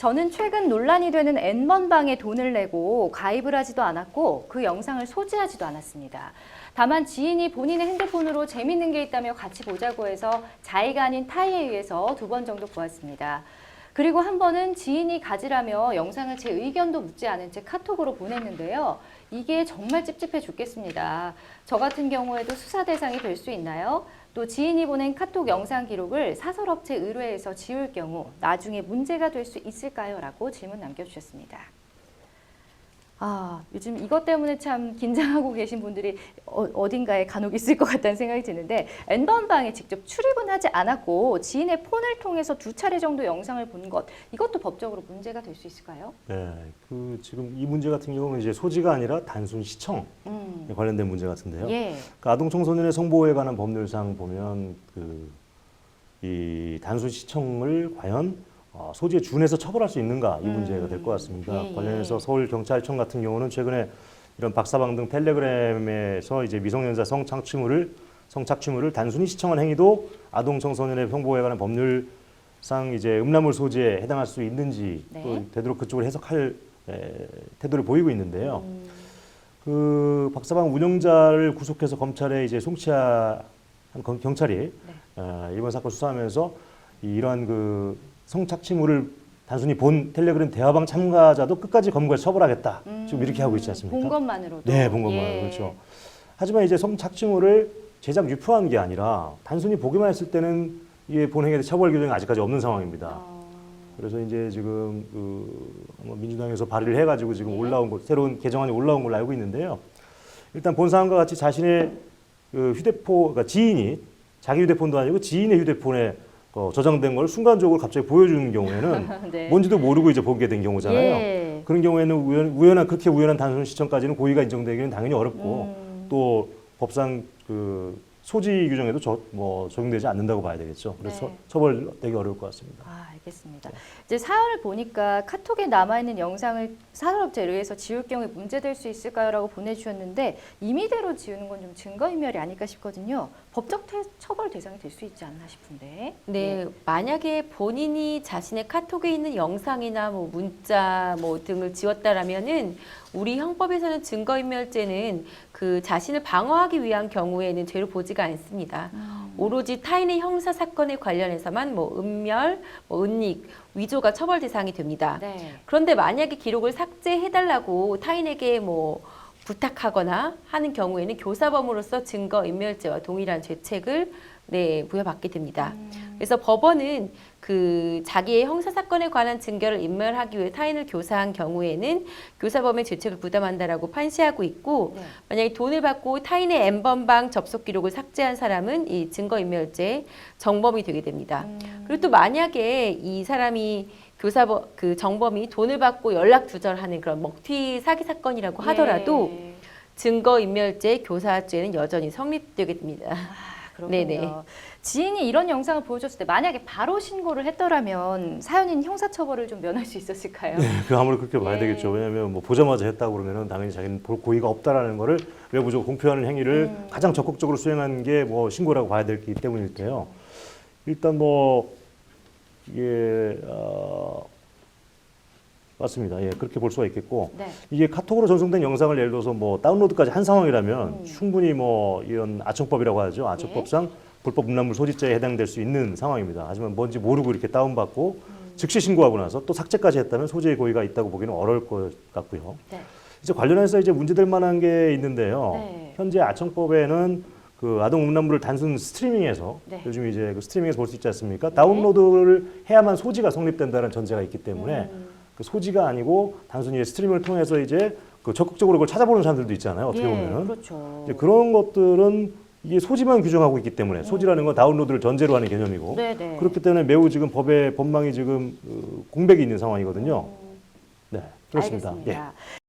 저는 최근 논란이 되는 N번방에 돈을 내고 가입을 하지도 않았고 그 영상을 소지하지도 않았습니다. 다만 지인이 본인의 핸드폰으로 재밌는 게 있다며 같이 보자고 해서 자의가 아닌 타의에 의해서 2번 정도 보았습니다. 그리고 한 번은 지인이 가지라며 영상을 제 의견도 묻지 않은 채 카톡으로 보냈는데요. 이게 정말 찝찝해 죽겠습니다. 저 같은 경우에도 수사 대상이 될 수 있나요? 또 지인이 보낸 카톡 영상 기록을 사설업체 의뢰해서 지울 경우 나중에 문제가 될 수 있을까요? 라고 질문 남겨주셨습니다. 요즘 이것 때문에 참 긴장하고 계신 분들이 어딘가에 간혹 있을 것 같다는 생각이 드는데 N번방에 직접 출입은 하지 않았고 지인의 폰을 통해서 2차례 정도 영상을 본 것, 이것도 법적으로 문제가 될 수 있을까요? 네, 지금 이 문제 같은 경우는 이제 소지가 아니라 단순 시청에 관련된 문제 같은데요. 예. 아동 청소년의 성보호에 관한 법률상 보면 이 단순 시청을 과연 소지에 준해서 처벌할 수 있는가 이 문제가 될 것 같습니다. 예. 관련해서 서울경찰청 같은 경우는 최근에 이런 박사방 등 텔레그램에서 이제 미성년자 성착취물을 단순히 시청한 행위도 아동 청소년의 성보호에 관한 법률상 이제 음란물 소지에 해당할 수 있는지 네. 또 되도록 그쪽을 해석할 태도를 보이고 있는데요. 그 박사방 운영자를 구속해서 검찰에 이제 송치한 경찰이 이번 사건 수사하면서 이러한 그 성착취물을 단순히 본 텔레그램 대화방 참가자도 끝까지 검거해서 처벌하겠다. 지금 이렇게 하고 있지 않습니까? 본 것만으로도. 네, 본 것만으로. 예. 그렇죠. 하지만 이제 성착취물을 제작 유포한 게 아니라 단순히 보기만 했을 때는 이게 본 행위에 대해 처벌 규정이 아직까지 없는 상황입니다. 그래서 이제 지금 민주당에서 발의를 해가지고 지금 올라온 거, 새로운 개정안이 올라온 걸로 알고 있는데요. 일단 본 사항과 같이 자신의 그 휴대폰, 그러니까 지인이 자기 휴대폰도 아니고 지인의 휴대폰에 저장된 걸 순간적으로 갑자기 보여주는 경우에는 네. 뭔지도 모르고 이제 보게 된 경우잖아요. 예. 그런 경우에는 그렇게 우연한 단순 시청까지는 고의가 인정되기는 당연히 어렵고 또 법상 그 소지 규정에도 적용되지 않는다고 봐야 되겠죠. 그래서 네. 처벌되기 어려울 것 같습니다. 알겠습니다. 이제 사연을 보니까 카톡에 남아있는 영상을 사설업체에 의해서 지울 경우에 문제될 수 있을까요? 라고 보내주셨는데 임의대로 지우는 건 좀 증거인멸이 아닐까 싶거든요. 법적 처벌 대상이 될 수 있지 않나 싶은데. 네, 만약에 본인이 자신의 카톡에 있는 영상이나 문자 등을 지웠다라면은 우리 형법에서는 증거인멸죄는 그 자신을 방어하기 위한 경우에는 죄로 보지가 않습니다. 오로지 타인의 형사 사건에 관련해서만 음멸, 은닉, 위조가 처벌 대상이 됩니다. 네. 그런데 만약에 기록을 삭제해달라고 타인에게 부탁하거나 하는 경우에는 교사범으로서 증거인멸죄와 동일한 죄책을 부여받게 됩니다. 그래서 법원은 그 자기의 형사사건에 관한 증거를 인멸하기 위해 타인을 교사한 경우에는 교사범의 죄책을 부담한다라고 판시하고 있고 만약에 돈을 받고 타인의 N번방 접속 기록을 삭제한 사람은 이 증거인멸죄 정범이 되게 됩니다. 그리고 또 만약에 이 사람이 그 정범이 돈을 받고 연락 두절하는 그런 먹튀 사기 사건이라고 하더라도 예. 증거인멸죄, 교사죄는 여전히 성립되게 됩니다. 그렇군요. 네네. 지인이 이런 영상을 보여줬을 때 만약에 바로 신고를 했더라면 사연인 형사처벌을 좀 면할 수 있었을까요? 네, 아무래도 그렇게 봐야 예. 되겠죠. 왜냐하면 보자마자 했다고 그러면은 당연히 자기는 볼 고의가 없다라는 거를 외부적으로 공표하는 행위를 가장 적극적으로 수행한 게 신고라고 봐야 되기 때문일때요. 일단 이게 맞습니다. 예, 그렇게 볼 수가 있겠고 네. 이게 카톡으로 전송된 영상을 예를 들어서 다운로드까지 한 상황이라면 충분히 이런 아청법이라고 하죠. 아청법상 불법 음란물 소지죄에 해당될 수 있는 상황입니다. 하지만 뭔지 모르고 이렇게 다운받고 즉시 신고하고 나서 또 삭제까지 했다면 소지의 고의가 있다고 보기는 어려울 것 같고요. 네. 이제 관련해서 이제 문제될 만한 게 있는데요. 네. 현재 아청법에는 그 아동 음란물을 단순 스트리밍에서 요즘 이제 그 스트리밍에서 볼 수 있지 않습니까? 다운로드를 해야만 소지가 성립된다는 전제가 있기 때문에 그 소지가 아니고 단순히 스트리밍을 통해서 이제 그 적극적으로 그걸 찾아보는 사람들도 있잖아요. 어떻게 보면은 그렇죠. 이제 그런 것들은 이게 소지만 규정하고 있기 때문에 소지라는 건 다운로드를 전제로 하는 개념이고 네네. 그렇기 때문에 매우 지금 법망이 지금 공백이 있는 상황이거든요. 네, 그렇습니다. 알겠습니다. 예.